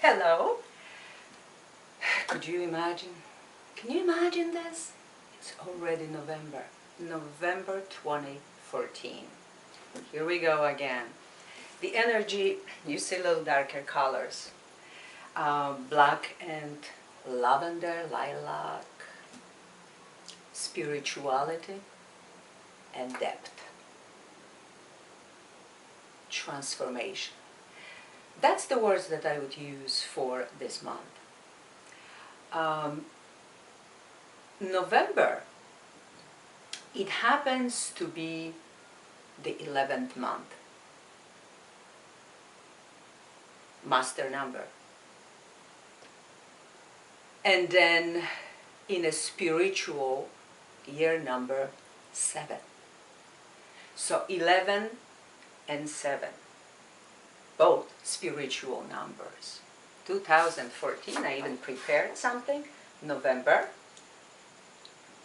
Hello. Could you imagine? Can you imagine this? It's already November. November 2014. Here we go again. The energy, you see little darker colors. Black and lavender, lilac, spirituality and depth. Transformation. That's the words that I would use for this month. November, it happens to be the 11th month. Master number. And then in a spiritual year number 7. So 11 and 7. Both spiritual numbers. 2014, I even prepared something, November.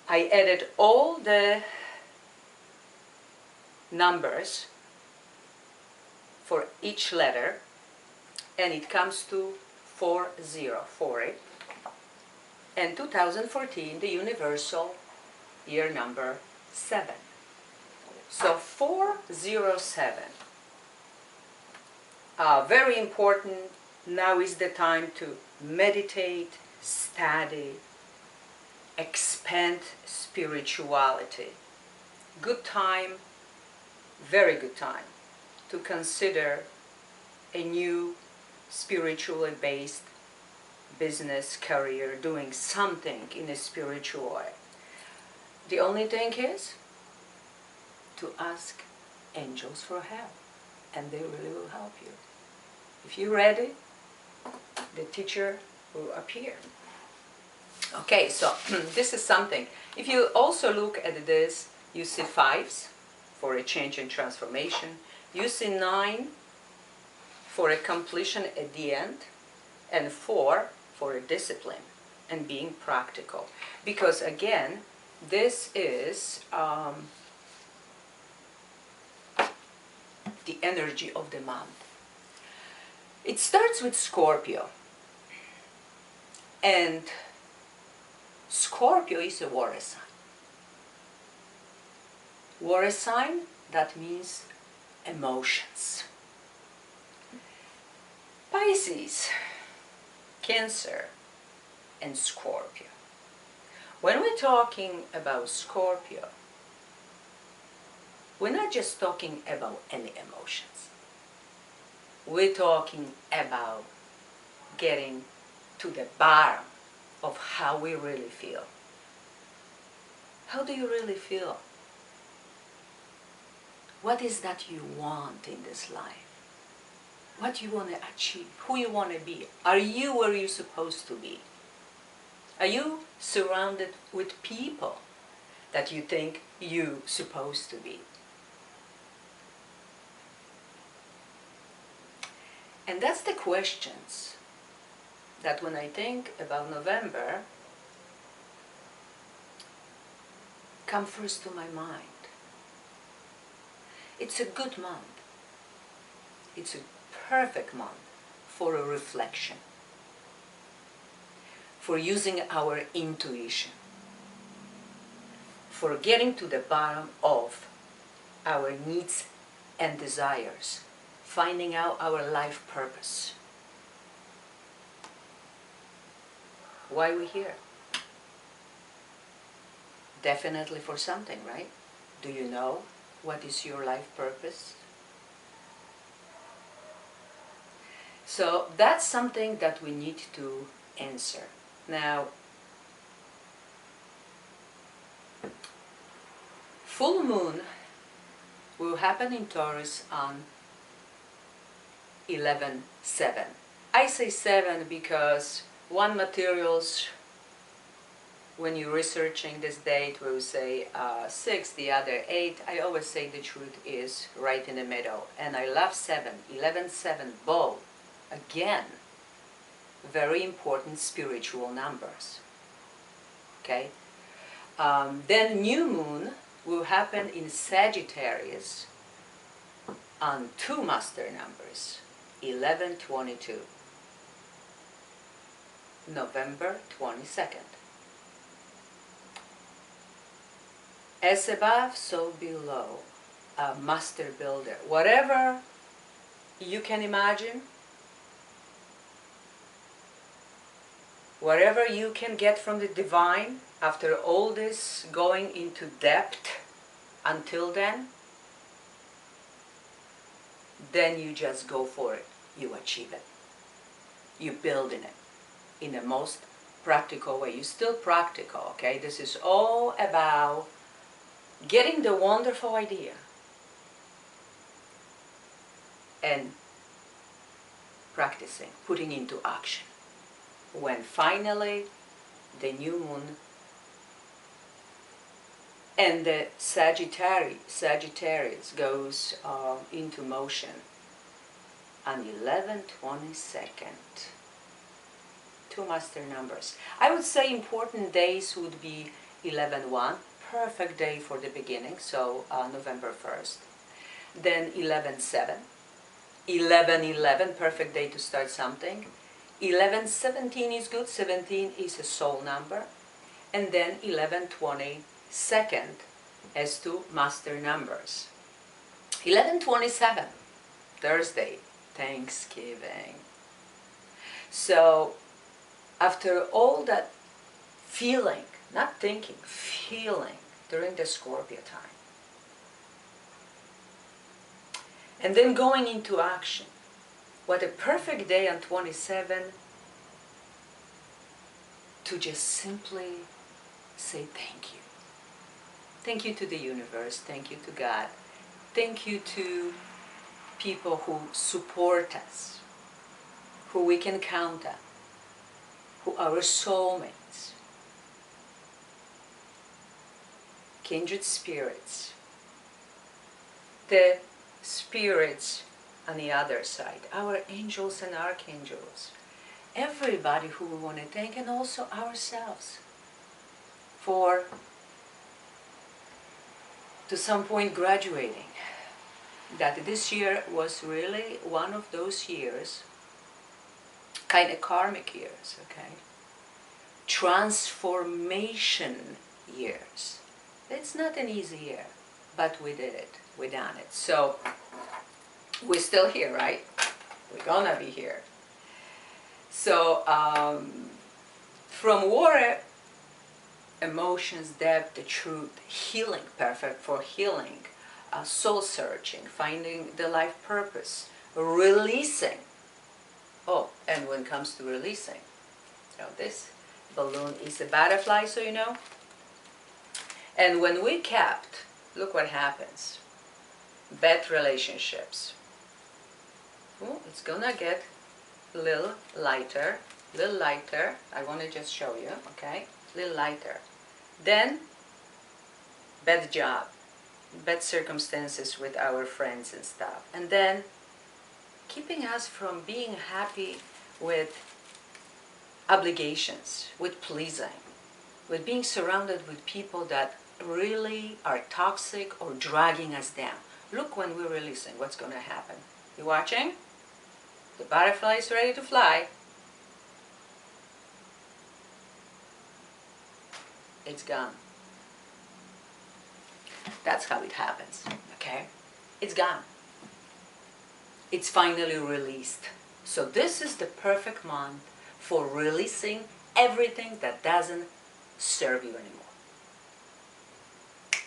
I added all the numbers for each letter, and it comes to 40. And 2014, the universal year number 7. So 407. Very important. Now is the time to meditate, study, expand spirituality. Good time, very good time to consider a new spiritually based business career, doing something in a spiritual way. The only thing is to ask angels for help, and they really will help you. If you're ready, the teacher will appear. Okay, so this is something. If you also look at this, you see 5s for a change and transformation. You see 9 for a completion at the end, and 4 for a discipline and being practical. Because again, this is the energy of the month. It starts with Scorpio, and Scorpio is a water sign. Water sign, that means emotions. Pisces, Cancer, and Scorpio. When we're talking about Scorpio, we're not just talking about any emotions. We're talking about getting to the bottom of how we really feel. How do you really feel? What is that you want in this life? What you want to achieve? Who you want to be? Are you where you're supposed to be? Are you surrounded with people that you think you're supposed to be? And that's the questions that when I think about November, come first to my mind. It's a good month. It's a perfect month for a reflection, for using our intuition, for getting to the bottom of our needs and desires, finding out our life purpose. Why we're here? Definitely for something, right? Do you know what is your life purpose? So that's something that we need to answer. Now, full moon will happen in Taurus on 11/7. I say 7 because one materials, when you're researching this date, will say 6, the other 8. I always say the truth is right in the middle. And I love 7, 11/7, both. Again, very important spiritual numbers. Okay? Then new moon will happen in Sagittarius on 2 master numbers, 11/22. November 22nd. As above, so below. A master builder. Whatever you can imagine, whatever you can get from the divine after all this going into depth until then you just go for it. You achieve it. You build in it in the most practical way. You're still practical, okay? This is all about getting the wonderful idea and practicing, putting into action. When finally the new moon and the Sagittarius goes into motion on 11/22nd. Two master numbers. I would say important days would be 11/1, perfect day for the beginning, so November 1st. Then 11/7, 11/11, perfect day to start something. 11/17 is good, 17 is a soul number. And then 11/22nd as two master numbers. 11/27, Thursday, Thanksgiving. So after all that feeling, not thinking, feeling during the Scorpio time, and then going into action, what a perfect day on 27 to just simply say thank you. Thank you to the universe, thank you to God, thank you to people who support us, who we can count on, who are our soulmates, kindred spirits, the spirits on the other side, our angels and archangels, everybody who we want to thank, and also ourselves for to some point graduating. That this year was really one of those years, kind of karmic years, okay? Transformation years. It's not an easy year, but we did it, we done it. So we're still here, right? We're gonna be here. So from water, emotions, depth, the truth, healing, perfect for healing, soul searching, finding the life purpose, releasing. Oh, and when it comes to releasing, this balloon is a butterfly, so you know. And when we kept, look what happens. Bad relationships. Oh, it's gonna get a little lighter, I want to just show you, okay? A little lighter. Then, bad job, bad circumstances with our friends and stuff. And then, keeping us from being happy with obligations, with pleasing, with being surrounded with people that really are toxic or dragging us down. Look, when we're releasing, what's going to happen. You watching? The butterfly is ready to fly. It's gone. That's how it happens, okay? It's gone. It's finally released. So this is the perfect month for releasing everything that doesn't serve you anymore.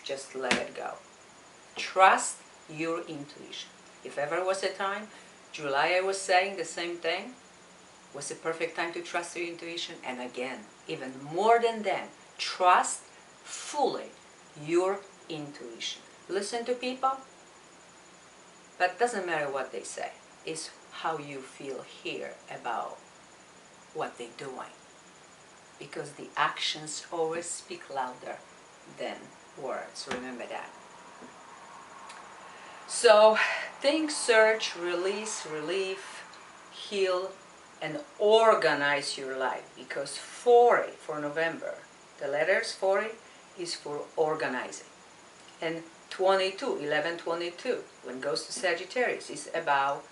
Just let it go. Trust your intuition. If ever was a time, July I was saying the same thing, was the perfect time to trust your intuition. And again, even more than then, trust fully your intuition. Listen to people, but doesn't matter what they say. It's how you feel here about what they're doing. Because the actions always speak louder than words. Remember that. So think, search, release, relieve, heal, and organize your life. Because 40 for November, the letters 40 is for organizing. And 22, 11/22, when it goes to Sagittarius, is about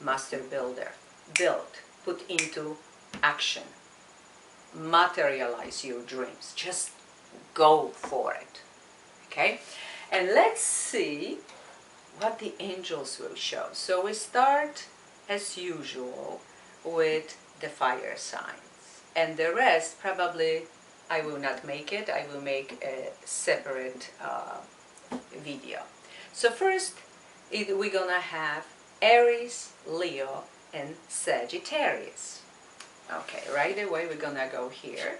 master builder. Build, put into action. materialize your dreams. Just go for it. Okay? And let's see what the angels will show. So we start as usual with the fire signs, and the rest probably I will not make it. I will make a separate video. So first we're gonna have Aries, Leo, and Sagittarius. Okay, right away we're gonna go here.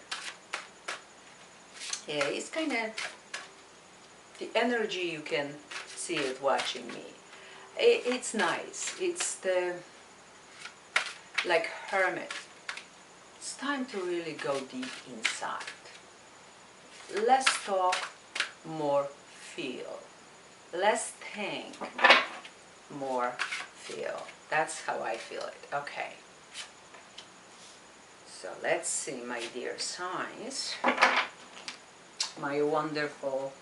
Yeah, it's kind of the energy, you can see it watching me. It's nice. It's the like hermit. It's time to really go deep inside. Less talk, more feel. Less think, more feel. That's how I feel it. Okay. So let's see, my dear signs, my wonderful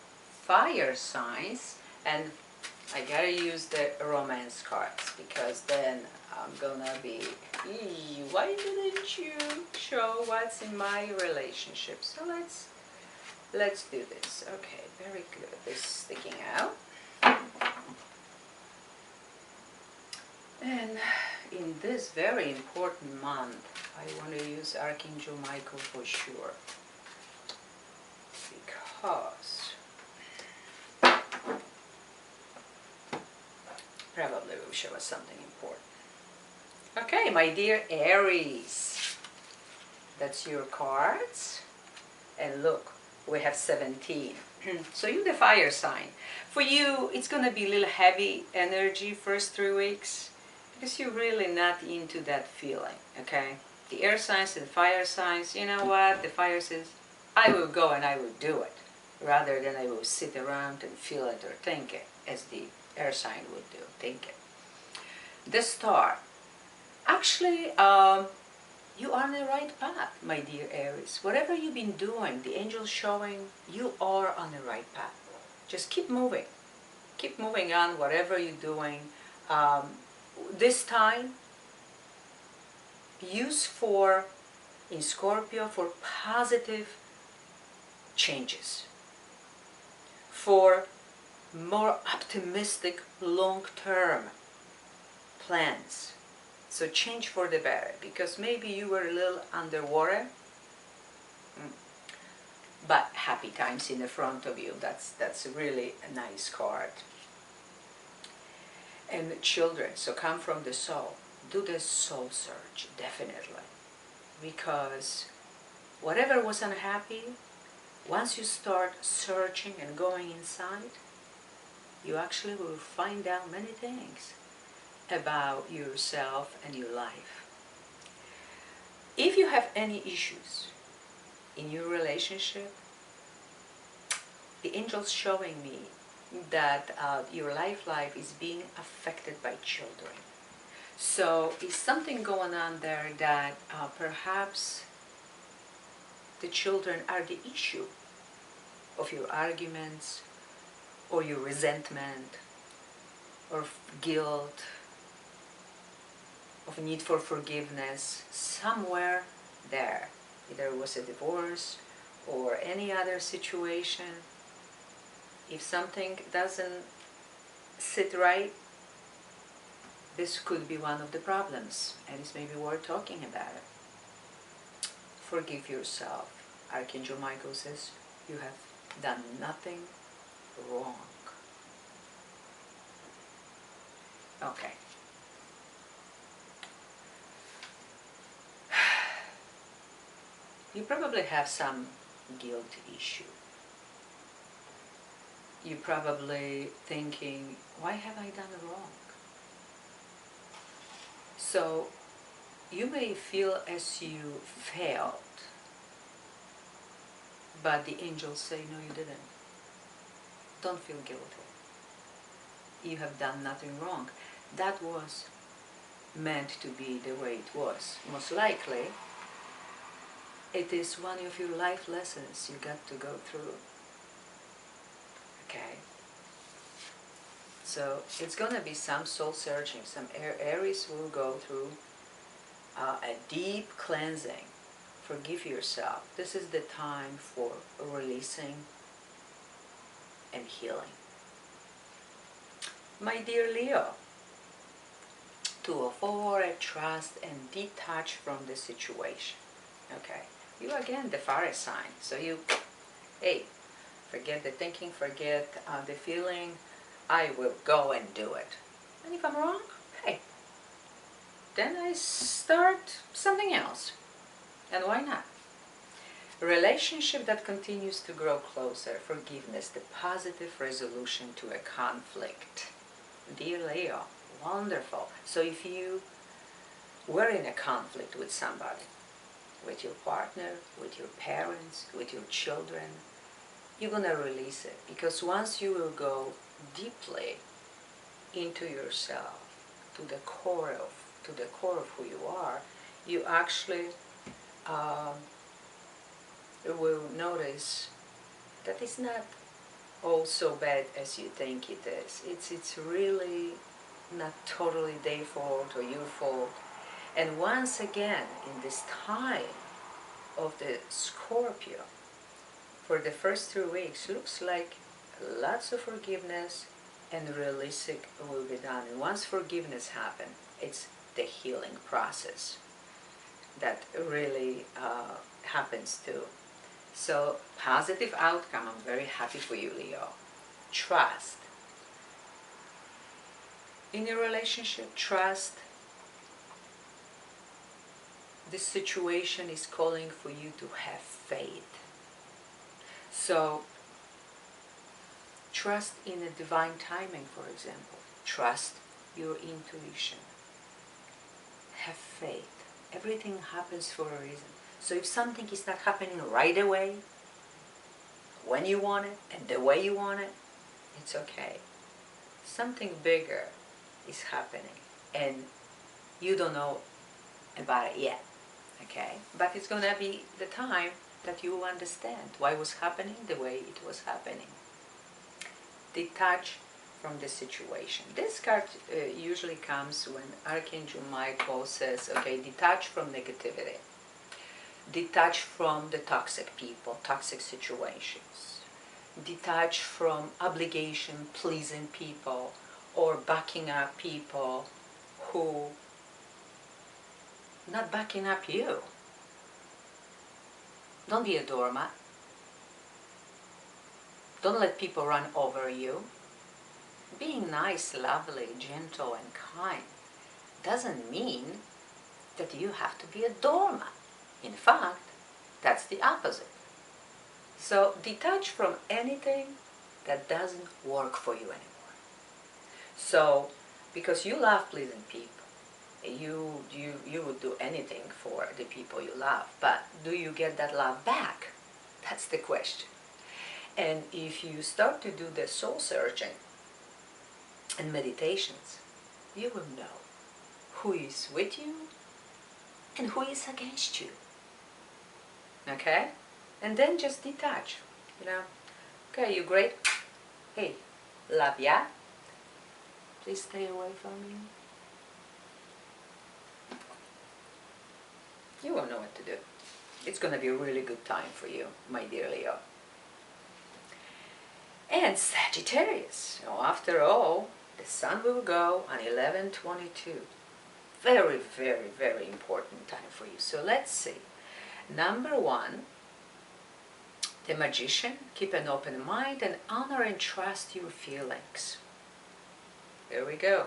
fire signs, and I gotta use the romance cards because then I'm gonna be, why didn't you show what's in my relationship? So let's do this. Okay, very good. This is sticking out. And in this very important month, I want to use Archangel Michael for sure, because probably will show us something important. Okay, my dear Aries, that's your cards. And look, we have 17. So you're the fire sign. For you, it's going to be a little heavy energy first 3 weeks, because you're really not into that feeling, okay? The air signs and the fire signs, you know what? The fire says, I will go and I will do it, rather than I will sit around and feel it or think it, as the air sign would do, think it. The star. Actually, you are on the right path, my dear Aries. Whatever you've been doing, the angel's showing you are on the right path. Just keep moving. Keep moving on, whatever you're doing. This time, use in Scorpio for positive changes, for more optimistic long-term plans. So change for the better, because maybe you were a little underwater, but happy times in the front of you. That's really a nice card. And the children, so come from the soul. Do the soul search, definitely. Because whatever was unhappy, once you start searching and going inside, you actually will find out many things about yourself and your life. If you have any issues in your relationship, the angel's showing me that your life is being affected by children. So is something going on there that perhaps the children are the issue of your arguments, or your resentment, or guilt, of a need for forgiveness, somewhere there. Either it was a divorce or any other situation. If something doesn't sit right, this could be one of the problems, and it's maybe worth talking about it. Forgive yourself. Archangel Michael says you have done nothing wrong. Okay. You probably have some guilt issue. You're probably thinking, why have I done wrong? So you may feel as you failed, but the angels say, no, you didn't. Don't feel guilty. You have done nothing wrong. That was meant to be the way it was. Most likely, it is one of your life lessons you got to go through. Okay? So it's going to be some soul searching. Some Aries will go through a deep cleansing Forgive yourself. This is the time for releasing and healing. My dear Leo, 204, trust and detach from the situation. Okay, you again the fire sign. So you, hey, forget the thinking, forget the feeling. I will go and do it. And if I'm wrong, hey, then I start something else. And why not? A relationship that continues to grow closer, forgiveness, the positive resolution to a conflict. Dear Leo, wonderful. So if you were in a conflict with somebody, with your partner, with your parents, with your children, you're going to release it. Because once you will go deeply into yourself, to the core of who you are, you actually will notice that it's not all so bad as you think it is. It's really not totally their fault or your fault. And once again, in this time of the Scorpio, for the first 2 weeks, looks like lots of forgiveness and releasing will be done. And once forgiveness happens, it's the healing process that really happens too. So, positive outcome. I'm very happy for you, Leo. Trust. In your relationship, trust. This situation is calling for you to have faith. So, trust in a divine timing, for example. Trust your intuition. Have faith. Everything happens for a reason. So if something is not happening right away, when you want it and the way you want it, it's okay. Something bigger is happening and you don't know about it yet, okay? But it's going to be the time that you will understand why it was happening the way it was happening. Detach from the situation. This card usually comes when Archangel Michael says, okay, detach from negativity. Detach from the toxic people, toxic situations. Detach from obligation, pleasing people, or backing up people who not backing up you. Don't be a doormat. Don't let people run over you. Being nice, lovely, gentle, and kind doesn't mean that you have to be a doormat. In fact, that's the opposite. So detach from anything that doesn't work for you anymore. So, because you love pleasing people, you would do anything for the people you love, but do you get that love back? That's the question. And if you start to do the soul searching and meditations, you will know who is with you and who is against you. Okay? And then just detach, you know. Okay, you're great. Hey, love ya. Please stay away from me. You will know what to do. It's going to be a really good time for you, my dear Leo. And Sagittarius. So after all, the sun will go on 11/22. Very, very, very important time for you. So let's see. Number 1, the Magician. Keep an open mind and honor and trust your feelings. There we go.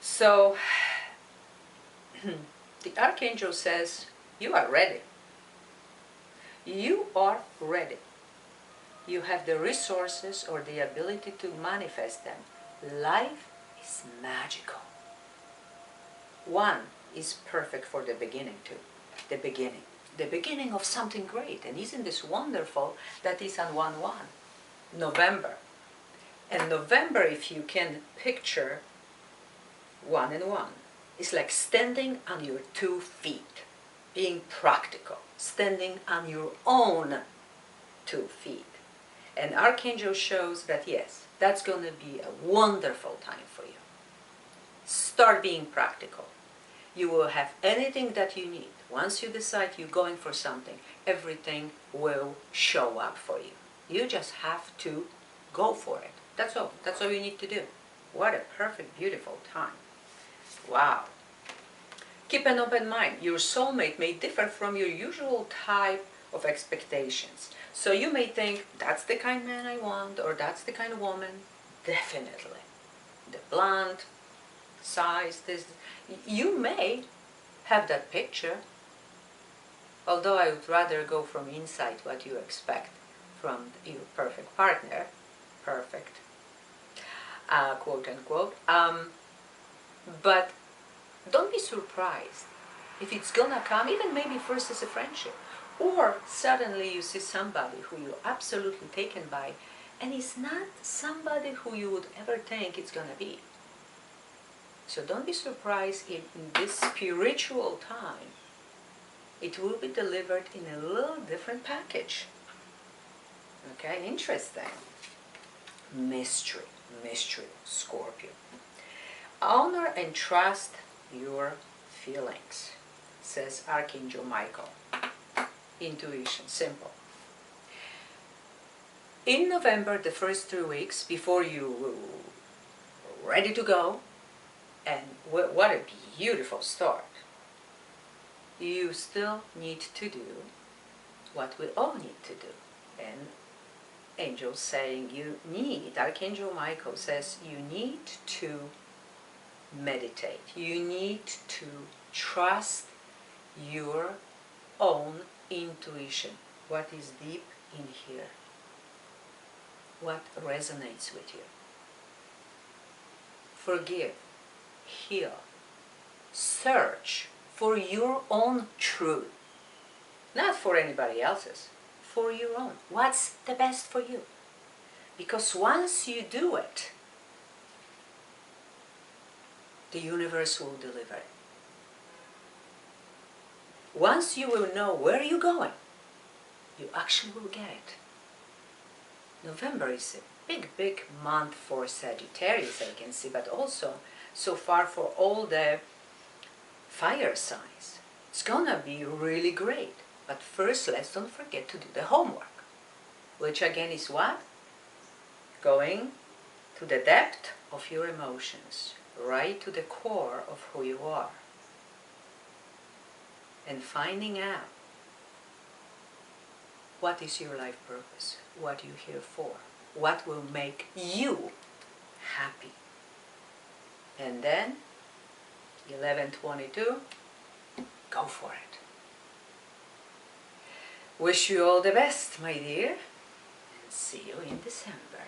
So, the Archangel says, you are ready. You are ready. You have the resources or the ability to manifest them. Life is magical. 1 is perfect for the beginning too. The beginning. The beginning of something great. And isn't this wonderful that is on 1/1? November. And November, if you can picture 1 and 1, it's like standing on your 2 feet. Being practical. Standing on your own 2 feet. And Archangel shows that yes, that's going to be a wonderful time for you. Start being practical. You will have anything that you need. Once you decide you're going for something, everything will show up for you. You just have to go for it. That's all. That's all you need to do. What a perfect, beautiful time. Wow. Keep an open mind. Your soulmate may differ from your usual type of expectations. So you may think, that's the kind of man I want, or that's the kind of woman. Definitely. The blonde, size, this. You may have that picture, although I would rather go from inside what you expect from your perfect partner, perfect, quote unquote. But don't be surprised if it's gonna come, even maybe first as a friendship, or suddenly you see somebody who you're absolutely taken by, and it's not somebody who you would ever think it's gonna be. So don't be surprised if in this spiritual time it will be delivered in a little different package. Okay, interesting. Mystery, Scorpio. Honor and trust your feelings, says Archangel Michael. Intuition, simple. In November, the first 3 weeks before you are ready to go, and what a beautiful start, you still need to do what we all need to do. And angels saying you need, Archangel Michael says you need to meditate. You need to trust your own intuition. What is deep in here? What resonates with you? Forgive, heal, search for your own truth. Not for anybody else's, for your own. What's the best for you? Because once you do it, the universe will deliver it. Once you will know where you're going, you actually will get it. November is a big month for Sagittarius, I can see, but also so far for all the fire signs. It's gonna be really great. But first, let's don't forget to do the homework, which again is what? Going to the depth of your emotions, right to the core of who you are, and finding out what is your life purpose, what you're here for, what will make you happy. And then, 11/22, go for it. Wish you all the best, my dear, and see you in December.